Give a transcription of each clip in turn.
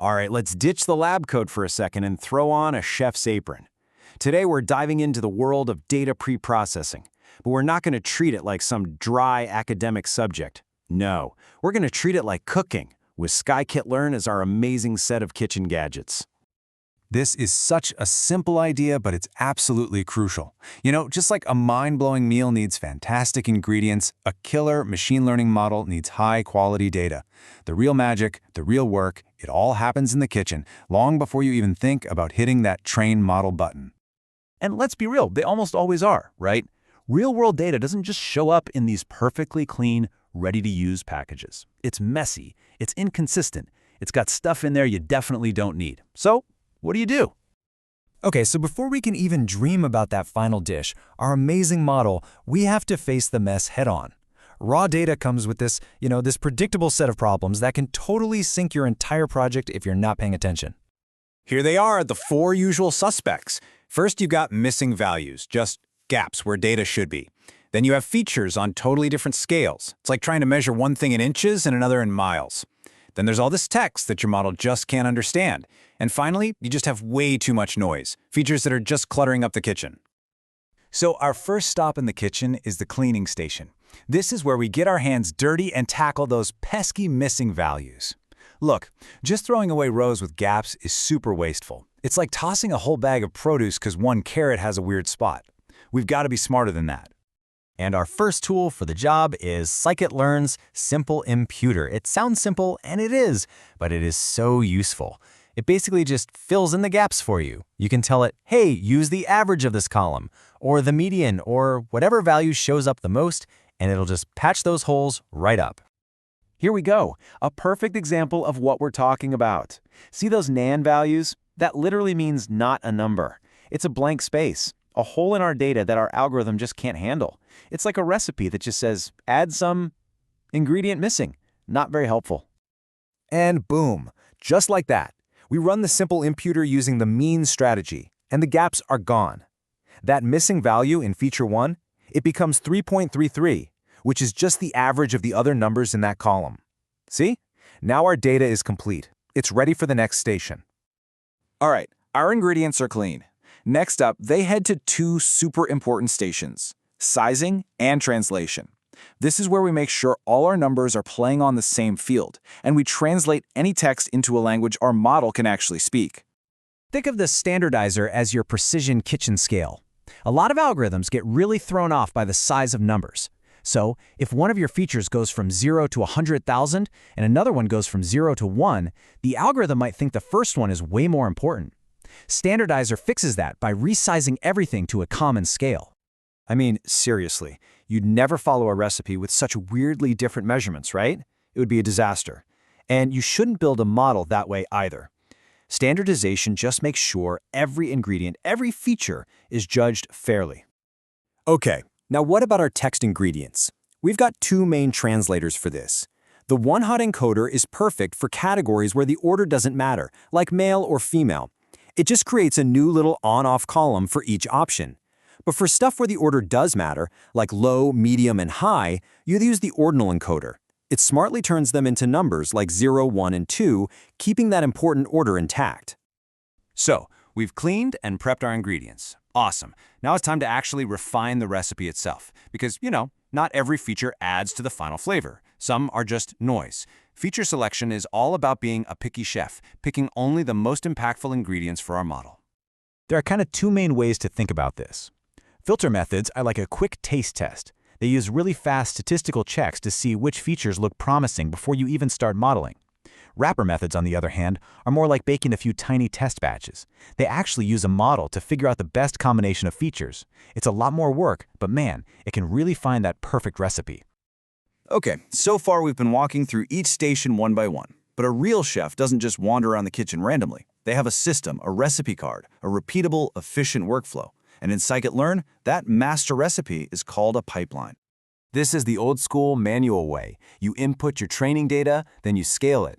All right, let's ditch the lab coat for a second and throw on a chef's apron. Today we're diving into the world of data pre-processing, but we're not going to treat it like some dry academic subject. No, we're going to treat it like cooking, with Scikit-Learn as our amazing set of kitchen gadgets. This is such a simple idea, but it's absolutely crucial. Just like a mind-blowing meal needs fantastic ingredients, a killer machine learning model needs high-quality data. The real magic, the real work, it all happens in the kitchen, long before you even think about hitting that train model button. And let's be real, they almost always are, right? Real-world data doesn't just show up in these perfectly clean, ready-to-use packages. It's messy, it's inconsistent, it's got stuff in there you definitely don't need. So, what do you do? Okay, so before we can even dream about that final dish, our amazing model, we have to face the mess head-on. Raw data comes with this predictable set of problems that can totally sink your entire project if you're not paying attention. Here they are, the four usual suspects. First, you've got missing values, just gaps where data should be. Then you have features on totally different scales. It's like trying to measure one thing in inches and another in miles. Then there's all this text that your model just can't understand. And finally, you just have way too much noise, features that are just cluttering up the kitchen. So our first stop in the kitchen is the cleaning station. This is where we get our hands dirty and tackle those pesky missing values. Look, just throwing away rows with gaps is super wasteful. It's like tossing a whole bag of produce because one carrot has a weird spot. We've got to be smarter than that. And our first tool for the job is Scikit-Learn's Simple Imputer. It sounds simple, and it is, but it is so useful. It basically just fills in the gaps for you. You can tell it, hey, use the average of this column, or the median, or whatever value shows up the most, and it'll just patch those holes right up. Here we go, a perfect example of what we're talking about. See those NaN values? That literally means not a number. It's a blank space, a hole in our data that our algorithm just can't handle. It's like a recipe that just says, add some ingredient missing. Not very helpful. And boom, just like that. We run the simple imputer using the mean strategy, and the gaps are gone. That missing value in feature 1, it becomes 3.33, which is just the average of the other numbers in that column. See? Now our data is complete. It's ready for the next station. All right, our ingredients are clean. Next up, they head to two super important stations: sizing and translation. This is where we make sure all our numbers are playing on the same field, and we translate any text into a language our model can actually speak. Think of the standardizer as your precision kitchen scale. A lot of algorithms get really thrown off by the size of numbers. So, if one of your features goes from 0 to 100,000 and another one goes from 0 to 1, the algorithm might think the first one is way more important. Standardizer fixes that by resizing everything to a common scale. I mean, seriously, you'd never follow a recipe with such weirdly different measurements, right? It would be a disaster. And you shouldn't build a model that way either. Standardization just makes sure every ingredient, every feature is judged fairly. Okay, now what about our text ingredients? We've got two main translators for this. The one-hot encoder is perfect for categories where the order doesn't matter, like male or female. It just creates a new little on-off column for each option. But for stuff where the order does matter, like low, medium, and high, you use the ordinal encoder. It smartly turns them into numbers like 0, 1, and 2, keeping that important order intact. So, we've cleaned and prepped our ingredients. Awesome. Now it's time to actually refine the recipe itself. Because, not every feature adds to the final flavor. Some are just noise. Feature selection is all about being a picky chef, picking only the most impactful ingredients for our model. There are kind of two main ways to think about this. Filter methods are like a quick taste test. They use really fast statistical checks to see which features look promising before you even start modeling. Wrapper methods, on the other hand, are more like baking a few tiny test batches. They actually use a model to figure out the best combination of features. It's a lot more work, but man, it can really find that perfect recipe. Okay, so far we've been walking through each station one by one. But a real chef doesn't just wander around the kitchen randomly. They have a system, a recipe card, a repeatable, efficient workflow. And in Scikit-Learn, that master recipe is called a pipeline. This is the old-school manual way. You input your training data, then you scale it.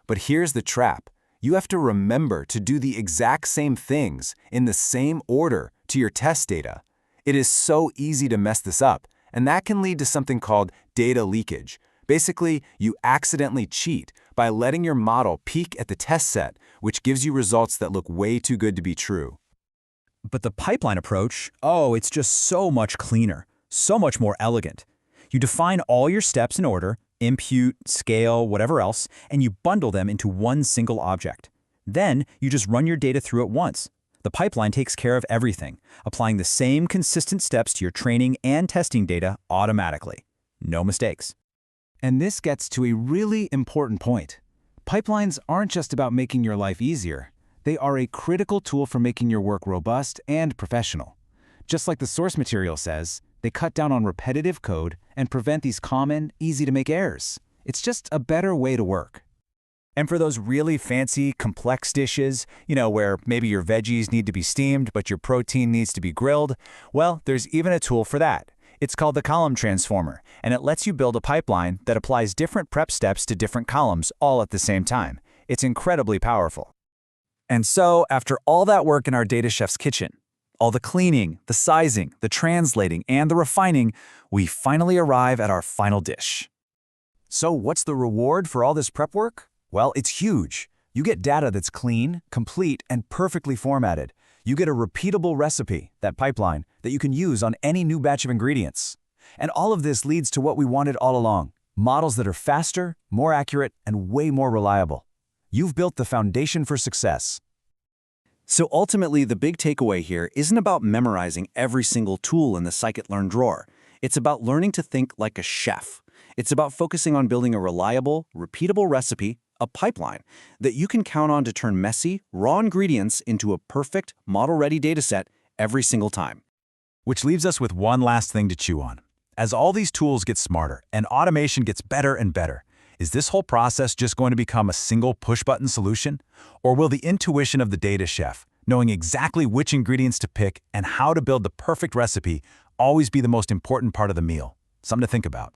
But here's the trap. You have to remember to do the exact same things in the same order to your test data. It is so easy to mess this up, and that can lead to something called data leakage. Basically, you accidentally cheat, by letting your model peek at the test set, which gives you results that look way too good to be true. But the pipeline approach, oh, it's just so much cleaner, so much more elegant. You define all your steps in order, impute, scale, whatever else, and you bundle them into one single object. Then you just run your data through it once. The pipeline takes care of everything, applying the same consistent steps to your training and testing data automatically. No mistakes. And this gets to a really important point. Pipelines aren't just about making your life easier. They are a critical tool for making your work robust and professional. Just like the source material says, they cut down on repetitive code and prevent these common, easy-to-make errors. It's just a better way to work. And for those really fancy, complex dishes, where maybe your veggies need to be steamed, but your protein needs to be grilled, well, there's even a tool for that. It's called the column transformer, and it lets you build a pipeline that applies different prep steps to different columns all at the same time. It's incredibly powerful. And so, after all that work in our data chef's kitchen, all the cleaning, the sizing, the translating, and the refining, we finally arrive at our final dish. So what's the reward for all this prep work? Well, it's huge. You get data that's clean, complete, and perfectly formatted. You get a repeatable recipe, that pipeline, that you can use on any new batch of ingredients. And all of this leads to what we wanted all along, models that are faster, more accurate, and way more reliable. You've built the foundation for success. So ultimately, the big takeaway here isn't about memorizing every single tool in the scikit-learn drawer. It's about learning to think like a chef. It's about focusing on building a reliable, repeatable recipe, a pipeline, that you can count on to turn messy, raw ingredients into a perfect, model-ready dataset every single time. Which leaves us with one last thing to chew on. As all these tools get smarter and automation gets better and better, is this whole process just going to become a single push-button solution? Or will the intuition of the data chef, knowing exactly which ingredients to pick and how to build the perfect recipe, always be the most important part of the meal? Something to think about.